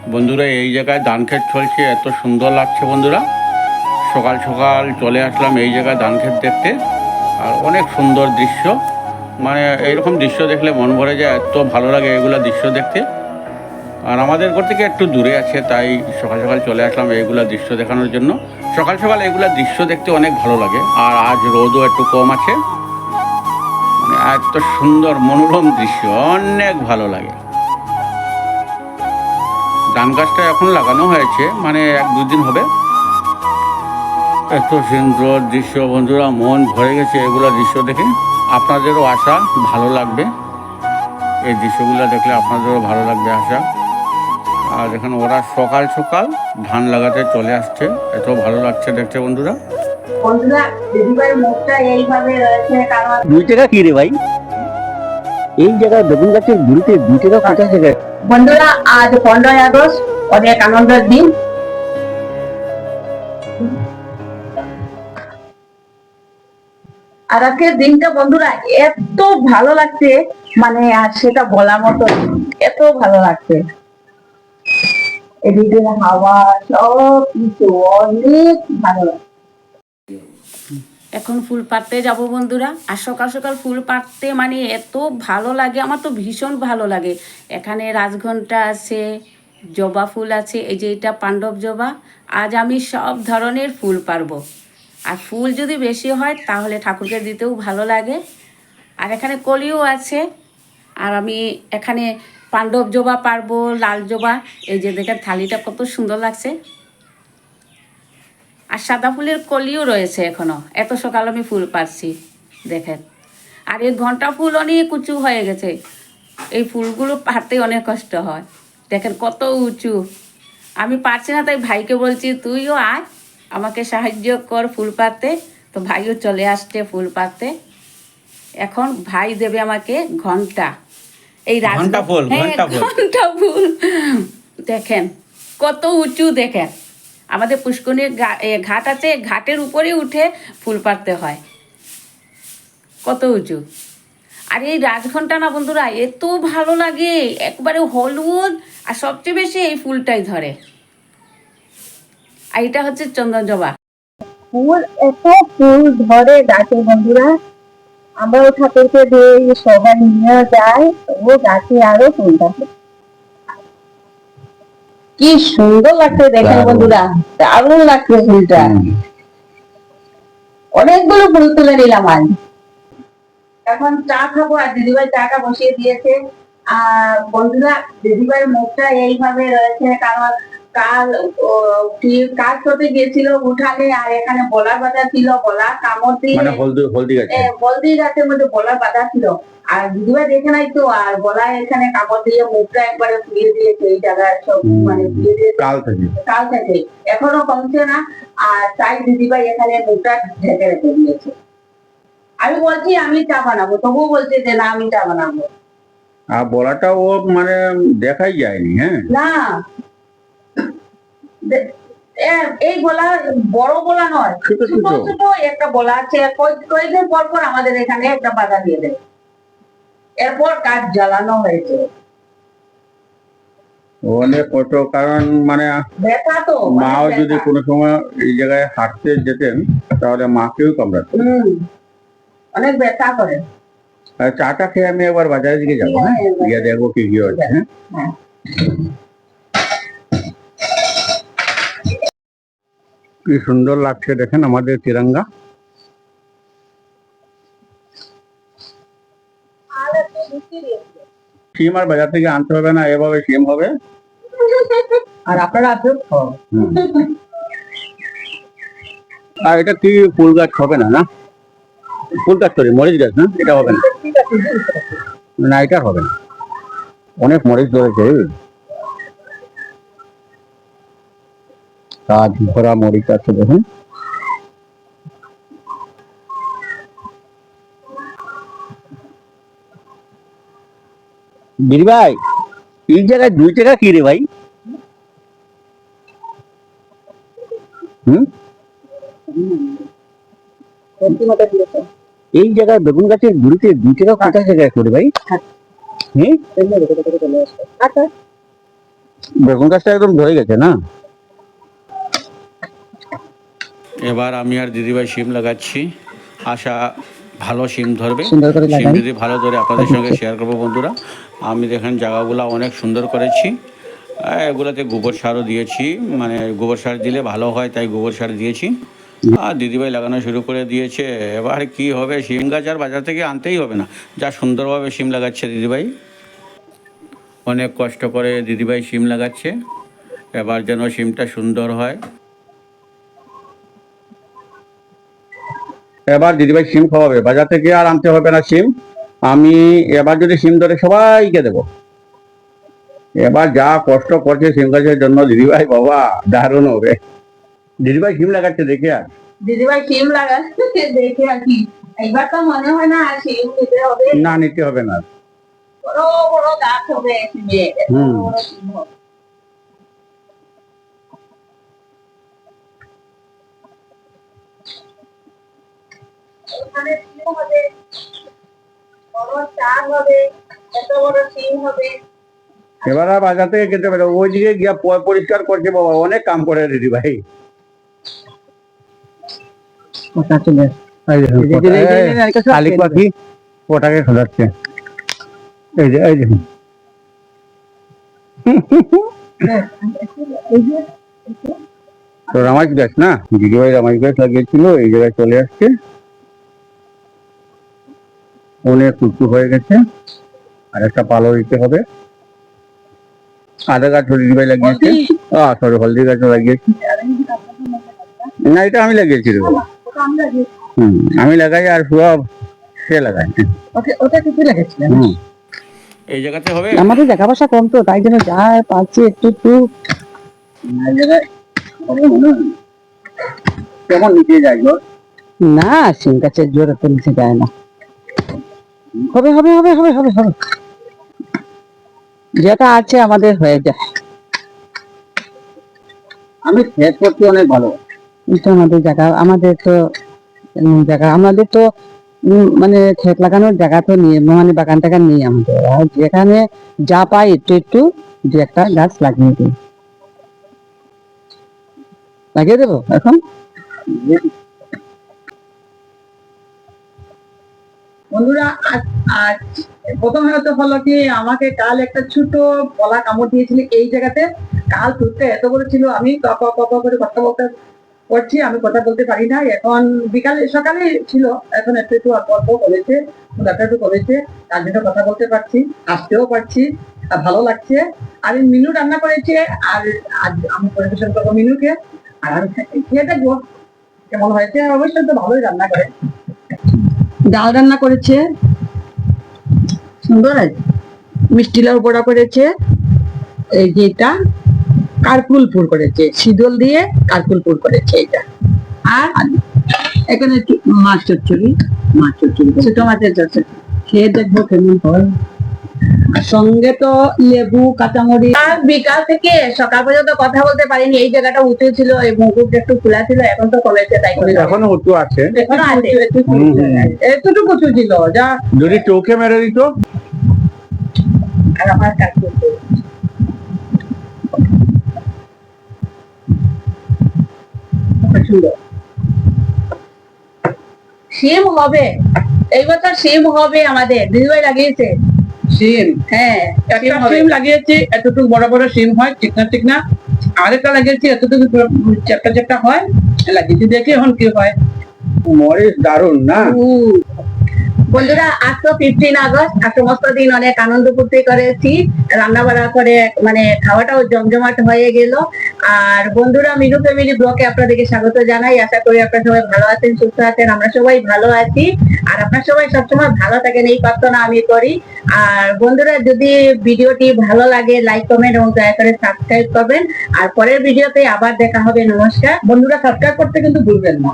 বন্ধুরা এই জায়গায় ধান ক্ষেত চলছে, এত সুন্দর লাগছে বন্ধুরা। সকাল সকাল চলে আসলাম এই জায়গায় ধান ক্ষেত দেখতে, আর অনেক সুন্দর দৃশ্য। মানে এইরকম দৃশ্য দেখলে মন ভরে যায়, এত ভালো লাগে এগুলো দৃশ্য দেখতে। আর আমাদের ঘর থেকে একটু দূরে আছে, তাই সকাল সকাল চলে আসলাম এইগুলা দৃশ্য দেখানোর জন্য। সকাল সকাল এগুলা দৃশ্য দেখতে অনেক ভালো লাগে, আর আজ রোদও একটু কম আছে। মানে এত সুন্দর মনোরম দৃশ্য, অনেক ভালো লাগে। ধান গাছটা এখন লাগানো হয়েছে, মানে 1-2 দিন হবে। এত সুন্দর দৃশ্য বন্ধুরা, মন ভরে গেছে এগুলো দৃশ্য দেখে। আপনাদেরও আশা ভালো লাগবে, এই দৃশ্যগুলো দেখলে আপনাদেরও ভালো লাগবে আশা। আর এখানে ওরা সকাল সকাল ধান লাগাতে চলে আসছে, এত ভালো লাগছে দেখতে বন্ধুরা। বন্ধুরা দিদিভাইয়ের মুখটা এইভাবে রয়েছে কারণ 2 টাকা কি রে ভাই? এই জায়গায় বেগুন গাছের গুড়িতে 2 টাকা 50 টাকা। বন্ধুরা আজ 15ই আগস্ট, অনেক আনন্দের দিন। আর আজকের দিনটা বন্ধুরা এত ভালো লাগছে, মানে আর সেটা বলার মতো না। এত ভালো লাগছে, এদিকে হাওয়া সব কিছু অনেক ভালো লাগছে। এখন ফুল পাড়তে যাব বন্ধুরা। আর সকাল সকাল ফুল পাড়তে মানে এত ভালো লাগে, আমার তো ভীষণ ভালো লাগে। এখানে রাজঘণ্টা আছে, জবা ফুল আছে, এই যে এটা পাণ্ডব জবা। আজ আমি সব ধরনের ফুল পারবো। আর ফুল যদি বেশি হয় তাহলে ঠাকুরকে দিতেও ভালো লাগে। আর এখানে কলিও আছে। আর আমি এখানে পাণ্ডব জবা পারবো, লাল জবা। এই যে দেখেন থালিটা কত সুন্দর লাগছে। আর সাদা ফুলের কলিও রয়েছে এখনো। এত সকাল আমি ফুল পাচ্ছি দেখেন। আর এই ঘন্টা ফুল অনেক উঁচু হয়ে গেছে, এই ফুলগুলো পাড়তে অনেক কষ্ট হয়। দেখেন কত উঁচু, আমি পারছি না, তাই ভাইকে বলছি তুইও আয়, আমাকে সাহায্য কর ফুল পাড়তে। তো ভাইও চলে আসছে ফুল পাড়তে। এখন ভাই দেবে আমাকে ঘন্টা, এই ঘন্টা ফুল, হ্যাঁ ঘন্টা ফুল। ঘন্টা ফুল। দেখেন কত উঁচু, দেখেন আমাদের পুষ্করণীর ঘাট আছে, ঘাটের উপরে উঠে ফুল পাড়তে হয়, কত উঁচু। আর এই রাজঘণ্টা না বন্ধুরা এত ভালো লাগে, একবারে হলুদ, আর সবচেয়ে বেশি এই ফুলটাই ধরে। আর এটা হচ্ছে চন্দন জবা। ফুল এত ফুল ধরে গাছে বন্ধুরা, আমরাও ঠাকুরকে দিয়ে সবাই নিয়ে যায়, ও গাছে আরো ফুল থাকে। কি সুন্দর লাগছে দেখেন বন্ধুরা, দারুণ লাগছে ফুলটা। অনেকগুলো ফুল তুলে নিলাম আজ। এখন চা খাবো, আর দিদিভাই চাটা বসিয়ে দিয়েছে। আর বন্ধুরা দিদিভাইয়ের মুখটা এইভাবে রয়েছে কারণ কাল কাজ করতে গিয়েছিল উঠানে, আর এখানে বলার বাধা ছিল, বলার কামড় দিয়ে মানে হলদি গাছে। হলদি গাছের মধ্যে বলার বাধা ছিল। আর দিদিভাই দেখে নাই তো, আর গলায় এখানে কামড় দিয়ে মুখটা একবারে ফুলিয়ে দিয়েছে, এই জায়গায় সব মানে ফুলিয়ে দিয়েছে কাল থেকে, এখনো কমছে না। আর তাই দিদিভাই এখানে মুখটা ঢেকে রেখে দিয়েছে। আমি বলছি আমি চা বানাবো, তবুও বলছে যে না আমি চা বানাবো আর বলাটা ও মানে দেখাই যায়নি। হ্যাঁ না, এই বলা বড় বলা নয়, ছোট ছোট ছোট। ছোট একটা বলা আছে। কয়েকদিন পর পর আমাদের এখানে একটা বাধা দিয়ে দেয়, এরপর কাজ জ্বালানো হয়েছে। অনেক কত, কারণ মানে ব্যথা তো মাও যদি কোনো সময় এই জায়গায় হাঁটতে যেতেন তাহলে মাকেও কামড়াতো। অনেক ব্যথা করে। আর চাটা খেয়ে আমি একবার বাজারের দিকে যাবো, হ্যাঁ গিয়ে দেখবো কি কি হচ্ছে। হ্যাঁ কি সুন্দর লাগছে দেখেন আমাদের তিরঙ্গা। সিম আর বাজার থেকে আনতে হবে না, এভাবে সিম হবে। আর আপনারা আসুন। আর এটা কি ফুল গাছ হবে না? না ফুল গাছ, সরি মরিচ গাছ, না এটা হবে না। না এটা হবে না, অনেক মরিচ ধরেছে, কাজ ভরা মরিচ আছে দেখুন। দিদি ভাই এই জায়গায় 2 টাকা কি রে ভাই? হুম, এই জায়গায় বেগুন গাছের গুড়িতে 2 টাকা 50 টাকা করে ভাই। হ্যাঁ বেগুন গাছটা একদম ধরে গেছে না? এবার আমি আর দিদিভাই সিম লাগাচ্ছি, আশা ভালো সিম ধরবে। সুন্দর করে সিম লাগাই। যদি ভালো ধরে আপনাদের সঙ্গে শেয়ার করবো বন্ধুরা। আমি দেখেন জায়গাগুলো অনেক সুন্দর করেছি, এগুলোতে গোবর সারও দিয়েছি, মানে গোবর সার দিলে ভালো হয় তাই গোবর সার দিয়েছি। আর দিদিভাই লাগানো শুরু করে দিয়েছে। এবার কি হবে, সিম গাছ আর বাজার থেকে আনতেই হবে না, যা সুন্দরভাবে সিম লাগাচ্ছে দিদিভাই। অনেক কষ্ট করে দিদিভাই সিম লাগাচ্ছে, এবার যেন সিমটা সুন্দর হয়। এবার দিদিভাই সিম খাওয়াবে, বাজার থেকে আর আনতে হবে না সিম। আমি এবার যদি সিম ধরে সবাইকে দেবো। এবার যা কষ্ট করছে সিম গাছের জন্য দিদিভাই, বাবা দারুণ হবে। দিদিভাই সিম লাগাচ্ছে দেখে আর দিদিভাই সিম লাগাচ্ছে দেখে আর কি, এবার তো মনে হয় না আর সিম নিতে হবে, না নিতে হবে না। বড় বড় গাছ হবে সিমের, এত হুম। বড় সিম হবে। ওখানে সিম হবে, বড় চাল হবে, এত বড় সিম হবে। এবার আর বাজার থেকে খেতে পারে, ওই দিকে গিয়া পরিষ্কার করছে বাবা, অনেক কাম করে দিদিভাই। কথা চলে শালিক পাখি ওটাকে খোঁজাচ্ছে। এই যে এই দেখুন, তো রামাজ গাছ না, দিদিভাই রামাজ গাছ লাগিয়েছিল, এই জায়গায় চলে আসছে, অনেক উঁচু হয়ে গেছে, আর একটা পালো দিতে হবে। আদা গাছ দিদিভাই লাগিয়েছে, সরি হলদি গাছও লাগিয়েছি। না এটা আমি লাগিয়েছি রে বাবা। আমি লাগাই আর সব সে লাগাই। ওটা কিছু লেগেছিল। এই জায়গাতে হবে। আমাদের টাকা পয়সা কম তো, তাই জন্য যা পাচ্ছি একটু একটু কেমন নিচে যায় গো? না, সিম গাছের জোর এত নিচে যায় না। হবে হবে হবে হবে হবে হবে, যেটা আছে আমাদের হয়ে যায়। আমি ক্ষেত করতে অনেক ভালো। কিন্তু আমাদের জায়গা, আমাদের তো জায়গা, আমাদের তো মানে ক্ষেত লাগানোর জায়গা তো নিয়ে, মানে বাগান টাগান নেই আমাদের। আর যেখানে যা পাই একটু একটু দু একটা গাছ লাগিয়ে দিই, লাগিয়ে দেবো এখন। বন্ধুরা আজ প্রথমে হয়তো হলো কি, আমাকে কাল একটা ছোট পলা কামড় দিয়েছিল এই জায়গাতে। কাল টুকটা এত বড় ছিল, আমি ক করে কথা বলতে করছি, আমি কথা বলতে পারি না। এখন বিকালে সকালে ছিল, এখন একটু একটু অল্প অল্প করেছে, একটু করেছে, তার জন্য কথা বলতে পারছি, আসতেও পারছি, আর ভালো লাগছে। আর এই মিনু রান্না করেছে, আর আজ আমি পরিবেশন করবো মিনুকে, আর আমি খেয়ে দেখবো কেমন হয়েছে। অবশ্যই তো ভালোই রান্না করে, ডাল রান্না করেছে, সুন্দর আছে, মিষ্টি লাউ বড়া করেছে, এই যে এটা কারকুলপুর করেছে, শীতল দিয়ে কারকুলপুর করেছে এটা। আর এখানে একটু মাছ চচ্চড়ি, ছোট মাছের চচ্চড়ি, খেয়ে দেখবো কেমন হয়। আর সঙ্গে তো লেবু, কাঁচামরিচ। আর বিকাল থেকে সকাল পর্যন্ত কথা বলতে পারিনি, এই জায়গাটা উঁচু ছিল, এই মুকুটটা একটু খোলা ছিল, এখন তো কমেছে, তাই করে এখনো উঁচু আছে, এখনো আছে, এতটুকু উঁচু ছিল যা। যদি চোখে মেরে দিত। আর আমার কাজ করতে সুন্দর সিম হবে, এই বছর সিম হবে আমাদের, দিদিভাই লাগিয়েছে সিম। হ্যাঁ, একটা সিম লাগিয়েছি, এতটুকু বড় বড় সিম হয়, ঠিক না। আরেকটা লাগিয়েছি এতটুকু চ্যাপটা চ্যাপটা হয়, লাগিয়েছি, দেখি এখন কি হয়। মরিচ দারুণ না? বন্ধুরা আজ তো 15 আগস্ট, আর সমস্ত দিন অনেক আনন্দ ফুর্তি করেছি, রান্না বান্না করে, মানে খাওয়াটাও জমজমাট হয়ে গেল। আর বন্ধুরা, মিনু ফ্যামিলি ব্লগে আপনাদেরকে স্বাগত জানাই। আশা করি আপনারা সবাই ভালো আছেন, সুস্থ আছেন, আমরা সবাই ভালো আছি। আর আপনারা সবাই সবসময় ভালো থাকেন, এই প্রার্থনা আমি করি। আর বন্ধুরা, যদি ভিডিওটি ভালো লাগে লাইক কমেন্ট এবং দয়া করে সাবস্ক্রাইব করবেন। আর পরের ভিডিওতে আবার দেখা হবে। নমস্কার বন্ধুরা, সাবস্ক্রাইব করতে কিন্তু ভুলবেন না।